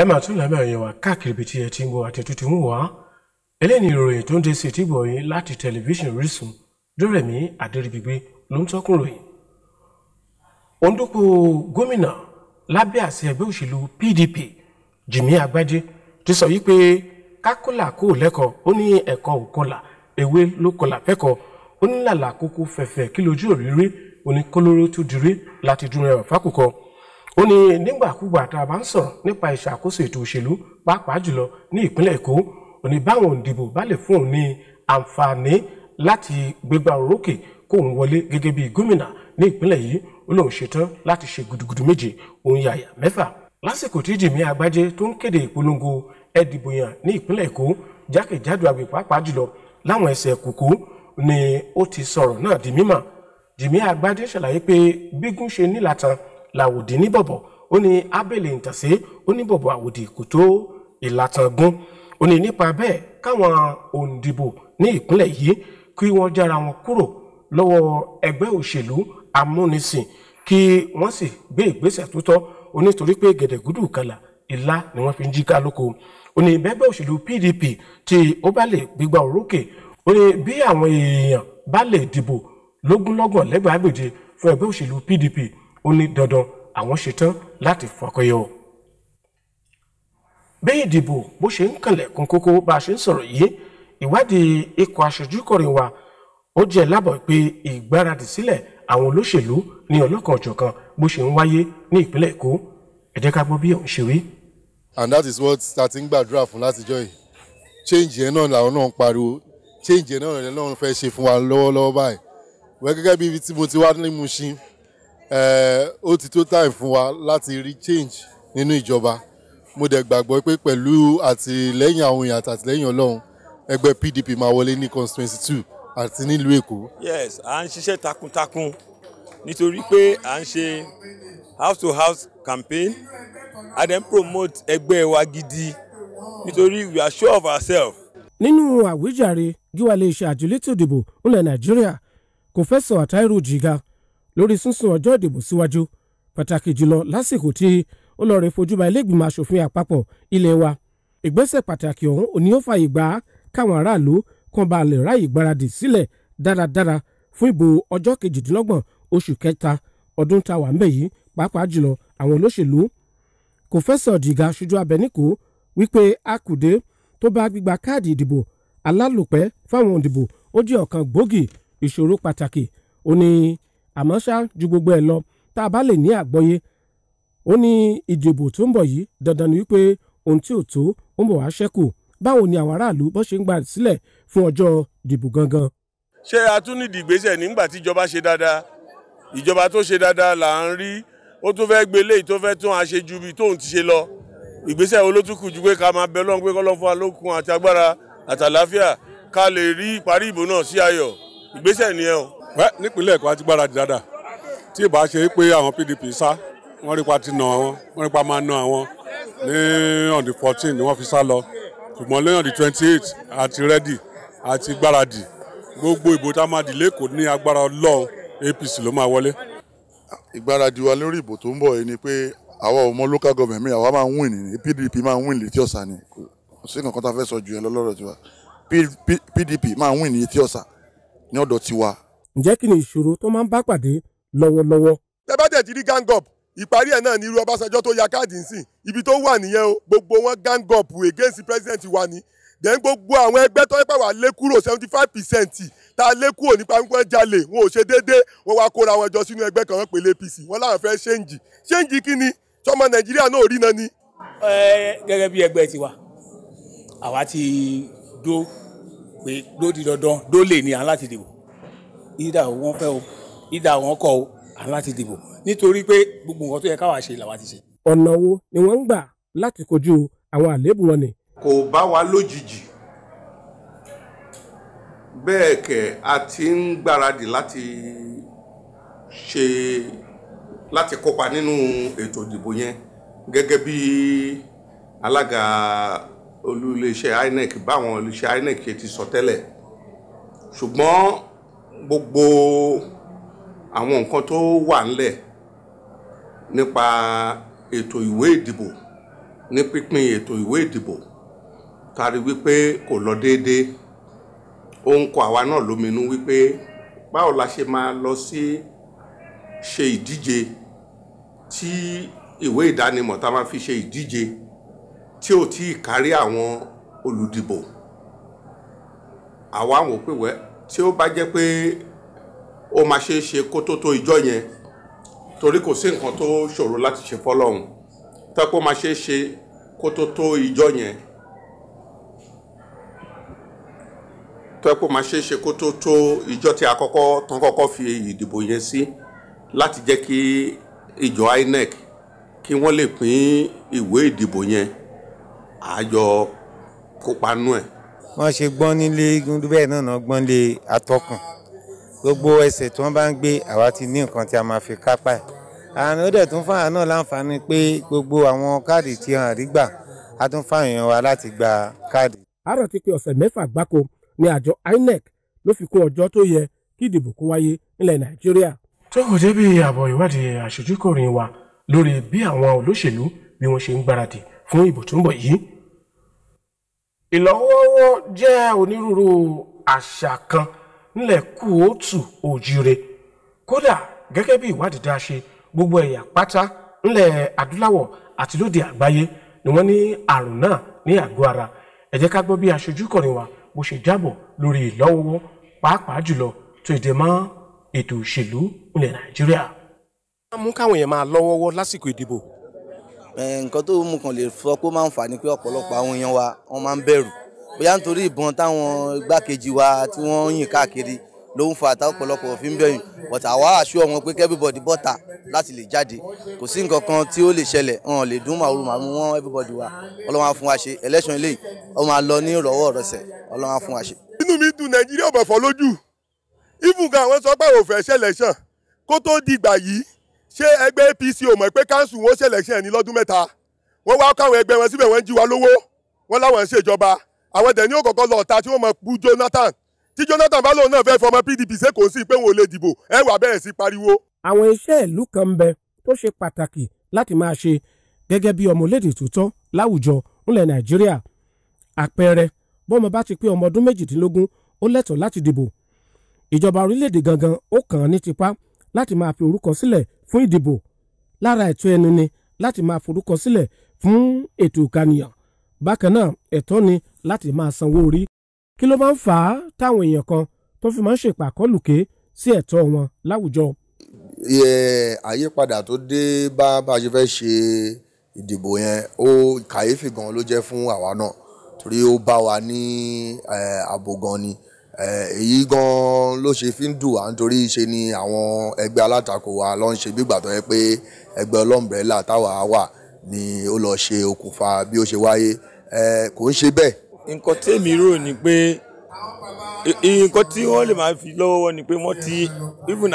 ẹ máa tún lábẹ́ àyẹ̀wò káàkiri ibi tí ẹ ti ń gbọ́ àti tuntun wá eléyìí ìròyìn tó ń dé sí etí gbọ̀ yín láti tẹlifíṣàn Orísun Dórẹ̀mí Adéríbigbé ló ń tọ́kùn ròyìn. òǹdùpọ̀ gómìnà lábẹ́ àsíá ẹgbẹ́ òṣèlú PDP Jimi Agbájé ti sọ yìí pé kákólà kò lẹ́kọ̀ọ́ ó ní ẹ̀kọ́ òkọlà ewé ló kọlà fẹ́kọ̀ọ́ ó ní làlà kókó fẹ̀fẹ̀ kí lójú òrírí ó ní kólóró tó dirí láti dún ẹwà fákòkò. ó ní nígbàkúgbà tá a bá ń sọ̀rọ̀ nípa ìṣàkóso ètò òṣèlú pàápàá jùlọ ní ìpínlẹ̀ Èkó ó ní báwọn òǹdìbò bá lè fún òun ní àǹfààní láti gbégbá orókè kóun wọlé gẹ́gẹ́ bí gómìnà ní ìpínlẹ̀ yìí ó lóun ṣetán láti ṣe gudugudu méje òun yàyà mẹ́fà. lásìkò tí Jimi Agbájé tó ń kéde ìpolongo ẹ̀dìbò yàn ní ìpínlẹ̀ Èkó jákèjádò àgbè pàápàá jùlọ láwọn ẹsẹ̀ kùkú ni ó ti sọ̀rọ̀ náà di mímọ̀. Jimi Agbájé ṣàlàyé pé bígún ṣe nílatan làwòdì ní bọ̀bọ̀ ó ní abẹ́lẹ̀ ìtàsé ó ní bọ̀bọ̀ àwòdì kò tó ìlàtàn gún ó ní nípa bẹ́ẹ̀ káwọn òǹdìbò ní ìpínlẹ̀ yìí kí wọ́n jára wọn kúrò lọ́wọ́ ẹgbẹ́ òṣèlú amúnisìn kí wọ́n sì gbé ìgbésẹ̀ tó tọ́ ó nítorí pé gẹ̀dẹ̀gúdù kàlà ìlà ni wọ́n fi ń jí ká lóko ó ní bẹ́gbẹ́ òṣèlú PDP tí ó bá lè gbégbá orókè ó ní bí àwọn èèyàn bá lè dìbò lógúnlọ́gbọ̀n lẹ́gbàágbèje fún ẹgbẹ́ òṣèlú PDP ó ní dandan àwọn ṣetán láti fọkọyọ. bí ìdìbò bó ṣe ń kànlẹ̀kùn kókó bá a ṣe ń sọ̀rọ̀ yìí ìwádìí ikọ̀ aṣojúkọ̀ròyìn wa ó jẹ́ lábọ̀ pé ìgbáradì sílẹ̀ àwọn olóṣèlú ní ọlọ́kan-ò-jọ̀kan bó ṣe ń wáyé ní ìpínlẹ̀ Èkó ẹ jẹ́ ká gbọ́ bí òun ṣe rí. And that is what starting gbàdúrà fún látijọ́ yìí change yẹn náà làwọn náà ń pariwo change yẹn náà làwọn náà fẹ́ ṣe fún wa lọ́wọ́lọ́wọ́ báyìí wọ́n gẹ́gẹ́ bí ibi tí mo ti wá ní Mushin ó ti tó time fún wa láti rí change nínú ìjọba mo dẹ̀ gbàgbọ́ pé pẹ̀lú àtìlẹ́yìn àwọn èèyàn àtàtìlẹ́yìn Ọlọ́run ẹgbẹ́ PDP máa wọlé ní constituency 2 àti nílùú Èkó. Yes, à ń ṣiṣẹ́ takuntakun nítorí pé à ń ṣe house to house campaign and then promote ẹgbẹ́ wa gidi nítorí we are sure of ourselves. nínú àwíjàre gíwá iléeṣẹ́ àjọ elétò ìdìbò ńlẹ̀ Nàìjíríà Kòfẹ́sọ̀ Táírù Jìgá lórí sísún ọjọ́ ìdìbò síwájú pàtàkì jùlọ lásìkò tí ó lọ rẹ̀ fojú ba ilé-ìgbìmọ̀ asòfin àpapọ̀ ilé wa ìgbésẹ̀ pàtàkì ọ̀hún òní ó fààyè gbà káwọn aráàlú kan bá lè ráàyè gbáradì sílẹ̀ dáradára fún ìbò ọjọ́ 28 oṣù kẹta ọdún tá a wà ń bẹ̀ yìí pàápàá jùlọ àwọn olóṣèlú. Kòfẹ́sọ̀ Jìgá ṣojú abẹnìkó wípé akùdé tó bá gbígba káàdì ìdìbò alálòpẹ́ fáwọn òǹdìbò ó jẹ́ ọ̀kan gbòógì ìṣòro pàtàkì ó ní àmọ́ ṣá ju gbogbo ẹ̀ lọ tá a bá lè ní àgbọ́yé ó ní ìdìbò tó ń bọ̀ yìí dandan ni wípé ohun tí ò tó ó ń bọ̀ wá ṣẹ́kù báwo ni àwọn aráàlú bó ṣe ń gbà sílẹ̀ fún ọjọ́ ìdìbò gangan. ṣé a tún nídìí ìgbésẹ̀ nígbà tí ìjọba ṣe dáadáa ìjọba tó ṣe dáadáa là ń rí ó tún fẹ́ gbé léyìí tó fẹ́ tún àṣejù bíi tóun ti ṣe lọ ìgbésẹ̀ wo ló tún kù ju pé ká máa bẹ Ọlọ́run pé k'Ọlọ́run fún wa lókun àti agbára àtàláfíà ká lè rí ìparí ìbò náà sí ayọ̀ ìgbésẹ̀ nìyẹn o. nípínlẹ̀ Èkó àti gbáradì dáadáa tí ìbá ṣe pé àwọn PDP sá wọ́n rí pa ti nà wọ́n wọ́n rí pa máa nà àwọn ní on the 14 ni wọ́n fi sá lọ ṣùgbọ́n lẹ́yìn on the 28 àti rẹ́dì àti gbáradì gbogbo ìbò tá a máa dì lẹ́kọ̀ọ́ ní agbára Ọlọ́run APC ló máa wọlé. ìgbáradì wa lórí ìbò tó ń bọ̀ yìí ni pé àwa ọmọ local government mi àwa máa ń win ní PDP máa ń win létí ọ̀sà ni kò sí nǹkan tá a fẹ́ sọ jù yẹn lọ́rọ̀ tiwa PDP máa ń win ní létí ọ̀sà ní ọ̀dọ̀ tiwa. ǹjẹ́ kí ni ìṣòro tó máa ń bá pàdé lọ́wọ́lọ́wọ́. tẹ́ bá tẹ̀ ti rí gang up ìparí ẹ̀ náà ní irú Ọbásanjọ́ tó ya káàdì ń sìn ibi tó wà nìyẹn o gbogbo wọn gang up against president wa ni then gbogbo àwọn ẹgbẹ́ tó pẹ́ wà lé kúrò 75% tá a lé kúrò nípa pípọ́n jalè wọn ò ṣe déédéé wọn wá kóra wọn jọ sínú ẹgbẹ́ kan wọn pèlè APC wọn láwọn fẹ́ ṣéǹjì kí ni sọmọ Nàìjíríà náà ò rí náà ni. gẹ́gẹ́ bí ẹgbẹ́ tiwa àwa ti dó pé dó di dandan dó lè ní aláti dìbò ìdá wọn fẹ́ o ìdá wọn kọ̀ o aláti dìbò nítorí pé gbogbo nǹkan tó yẹ káwa ṣe làwa ti ṣe. ọ̀nà wo ni wọ́n ń gbà láti kojú àwọn àléébù wọn ni. kò bá wa lójijì bẹ́ẹ̀ kẹ̀ a ti ń gbáradì láti kópa nínú ètò ìdìbò yẹn gẹ́gẹ́ bí alága olú iléeṣẹ́ INEC báwọn iléeṣẹ́ INEC ṣe ti sọ tẹ́lẹ̀ ṣùgbọ́n gbogbo àwọn nǹkan tó wà ńlẹ̀ nípa ètò ìwé ìdìbò ní pínpín ètò ìwé ìdìbò tari wípé kò lọ déédéé ó ń kọ àwa náà lóminú wípé báwo la ṣe máa lọ sí ṣe ìdíje tí ìwé ìdánimọ̀ tá a máa fi ṣe ìdíje tí ò tí ì kárí àwọn olùdìbò àwa wò pé wẹ́ tí ó bá jẹ́ pé ó máa ṣe é ṣe kó tó ìjọ yẹn torí kò sí nǹkan tó ṣòro láti ṣe fọ́lọ́run tó kó máa ṣe é ṣe kó tó ìjọ yẹn tó kó máa ṣe é ṣe kó tó ìjọ tí a kọ́kọ́ fi ìdìbò yẹn sí láti jẹ́ kí ìjọ INEC kí wọ́n lè pín ìwé ìdìbò yẹn àjọ kópa nú ẹ̀. wọ́n ṣe gbọ́n nílé gúndú bẹ́ẹ̀ náà gbọ́n lé atọ́kùn gbogbo ẹsẹ̀ tí wọ́n bá ń gbé àwa ti ní nǹkan tí a máa fi kápá ẹ̀ àrùn ó dẹ̀ tún fún àwọn náà láǹfààní pé gbogbo àwọn káàdì tí wọ́n rí gbà á tún fáwọn èèyàn wa láti gba káàdì. àárọ̀ ti pé ọ̀sẹ̀ 6 gbáko ni àjọ INEC ló fi kún ọjọ́ tó yẹ kí ìdìbò kó wáyé nílẹ̀ Nàìjíríà. tó kò débi àbọ̀ ìwádìí aṣojúkọ̀ròyìn wa lórí bí àwọn olóṣèlú bí wọ́n ṣe ń gbáradì fún ìbò tó ń bọ̀ yìí. ìlọ́wọ́wọ́ jẹ́ onírúurú àṣà kan nílẹ̀ kóòtù òjìire kódà gẹ́gẹ́ bí ìwádìí dá ṣe gbogbo ẹ̀yà pátá nílẹ̀ adúláwọ̀ àti lóde àgbáyé ni wọ́n ní àrùn náà ní àgọ́ ara ẹ jẹ́ ká gbọ́ bí aṣojúkọ̀ròyìn wa bó ṣe jábọ̀ lórí ìlọ́wọ́wọ́ pàápàá jùlọ tó ìdè mọ́ ètò òṣèlú nílẹ̀ Nàìjíríà. wọ́n mú káwọn èèyàn máa lọ́wọ́wọ́ lásìkò ìdìbò. nǹkan tó mú kan lè sọ pé ó máa ń fà ní pé ọ̀pọ̀lọpọ̀ àwọn èèyàn wa wọ́n máa ń bẹ̀rù bóyá nítorí ìbọn táwọn igbákejì wa tí wọ́n yìn káàkiri ló ń fa àtàwọn ọ̀pọ̀lọpọ̀ fi ń bẹ̀yìn but àwa àṣọ wọn pé everybody bọ́ta láti lè jáde kò sí nǹkan kan tí ó lè ṣẹlẹ̀ wọn lè dún màrú màmú wọn everybody wa Ọlọ́run á fún wa ṣe election eléyìí ó máa lọ ní ìrọ̀wọ́ ìrọ̀sẹ̀ Ọlọ́run á fún wa ṣe. inú mi dùn Nàìjíríà ò bẹ̀ fọ́ lójú ìfúnga àwọn sọ pé ò fẹ́ ṣẹlẹ̀ṣàn kó tó dìgbà yìí ṣé ẹgbẹ́ APC ò mọ̀ pé káńsù wọn ṣẹlẹ̀ṣàn ní lọ́dún 3 wọ́n wá káwọn ẹgbẹ́ wọn síbẹ̀ wọ́n jí wa lówó wọ́n láwọn ń ṣèjọba àwọn dẹ̀ ní òkọ̀kọ́ lọ ọ̀tá tí wọ́n mọ̀ bú Jonathan tí Jonathan bá lóun náà fẹ́ fọmọ PDP ṣé kò sí pé wọn ò lè dìbò ẹ wà bẹ̀rẹ̀ sí pariwo. àwọn iṣẹ́ ìlú kan ń bẹ tó ṣe pàtàkì láti máa ṣe gẹ́gẹ́ bí ọmọ orílẹ̀-èdè tó tọ́ láwùjọ ńlẹ̀ Nàìjíríà àpẹẹrẹ bọ́mọ bá ti pé ọmọ ọdún 18 ó lẹ́tọ̀ọ́ láti dìbò ìjọba orílẹ̀-èdè gangan ó kàn án ní tipá láti máa fi orúkọ sílẹ̀ fún ìdìbò lára ẹ̀tọ́ ẹni ni láti máa forúkọ sílẹ̀ fún ètò ìkànìyàn bákan náà ẹ̀tọ́ ni láti máa sanwó orí kí ló máa ń fà á táwọn èèyàn kan tó fi máa ń ṣèpàkọ́lùké sí ẹ̀tọ́ wọn láwùjọ. àyípadà tó dé bá a ṣe fẹ́ ṣe ìdìbò yẹn ó kàyéfì gan ló jẹ́ fún àwa náà torí ó bá wa ní ààbò gan ni èyí gan ló ṣe fi ń dùn wá nítorí ṣe ni àwọn ẹgbẹ́ alátakò wa ló ń ṣe bí ìgbà tó yẹ pé ẹgbẹ́ ọlọ́mbrẹ́là táwa wà ni ó lọ ṣe okùnfà bí ó ṣe wáyé kò ń ṣe bẹ́ẹ̀. nǹkan tèmi rò ni pé nǹkan tí wọ́n lè máa fi lọ́wọ́ ni pé wọ́n ti even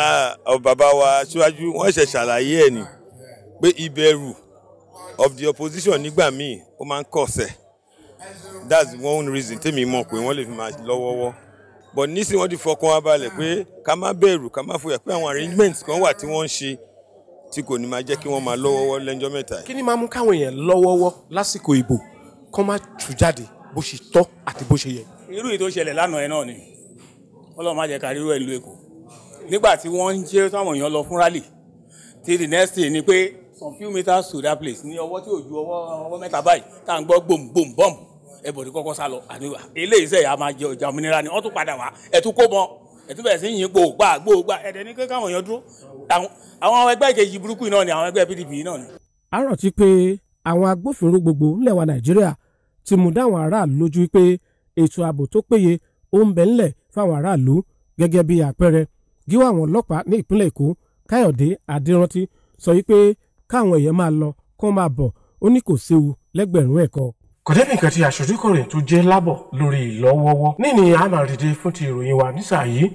bàbá wa síwájú wọ́n ṣe ṣàlàyé ẹ̀ ni pé ìbẹ̀rù of the opposition nígbà míì ó máa ń kọ̀sẹ̀ that's one reason tèmi mọ̀ pé wọ́n lè fi máa lọ́wọ́wọ́ but nísìnyí wọ́n ti fọkàn wa balẹ̀ pé ká má bẹ̀rù ká má fòyà pé àwọn arrangements kan wà tí wọ́n ń ṣe tí kò ní máa jẹ́ kí wọ́n máa lọ́wọ́wọ́ lẹ́jọ́ mẹ́ta. kí ni máa mú káwọn èèyàn lọ́wọ́wọ́ lásìkò ìbò kó má tú jáde bó ṣe tọ́ àti bó ṣe yẹ. irú èyí tó ṣẹlẹ̀ lánàá ẹ̀ náà ni Ọlọ́run má jẹ́ ká rírú ẹ̀ lu Èkó nígbà tí wọ́n ń ṣe táwọn èèyàn lọ fún rally tí the next thing ni pé some few meters to that place ní ọwọ́ tí ò ju ọwọ́ mẹ́ta báyìí tá à ń gbọ́ gbòǹgbòǹ bọ́ǹbù ẹ̀bọ̀dì kọ́kọ́ sá lọ àníwá eléyìí sẹ́yà máa jẹ ọjà òmìnira ni wọ́n tún padà wá ẹ̀tún kó mọ ẹ̀tún bẹ̀rẹ̀ sí yìnyín gbòògbà ẹ̀dẹ̀ ní kékeré àwọn èèyàn dúró àwọn ẹgbẹ́ ìkejì burúkú náà ni àwọn ẹgbẹ́ PDP náà ni. a rántí pé àwọn agbófinró gbogbo ńlẹ̀ wa Nàìjíríà ti mú dáwọn aráàlú lójú pé ètò ààbò tó péye ó ń bẹ ńlẹ̀ fáwọn aráàlú gẹ́gẹ́ bí àpẹẹrẹ gíwá àwọn ọlọ́pàá ní ìpínlẹ̀ Èkó Káyọ̀dé Adérántí sọ wípé káwọn èèyàn máa lọ kó máa bọ̀ ó ní kò séwu lẹ́gbẹ̀rún ẹ̀kọ́. kò débì nǹkan tí aṣojúkọ̀ròyìn tó jẹ́ lábọ̀ lórí ìlọ́wọ́wọ́ níní àmà dìde fún ti ìròyìn wa nísà yìí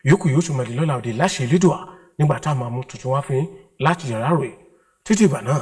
yòókù yóò tún mọ̀lẹ́ lọ́la òde láṣẹ Elédùà nígbà tá a máa mú tuntun wá fún yín láti yàrá ròyìn títí ìgbà náà.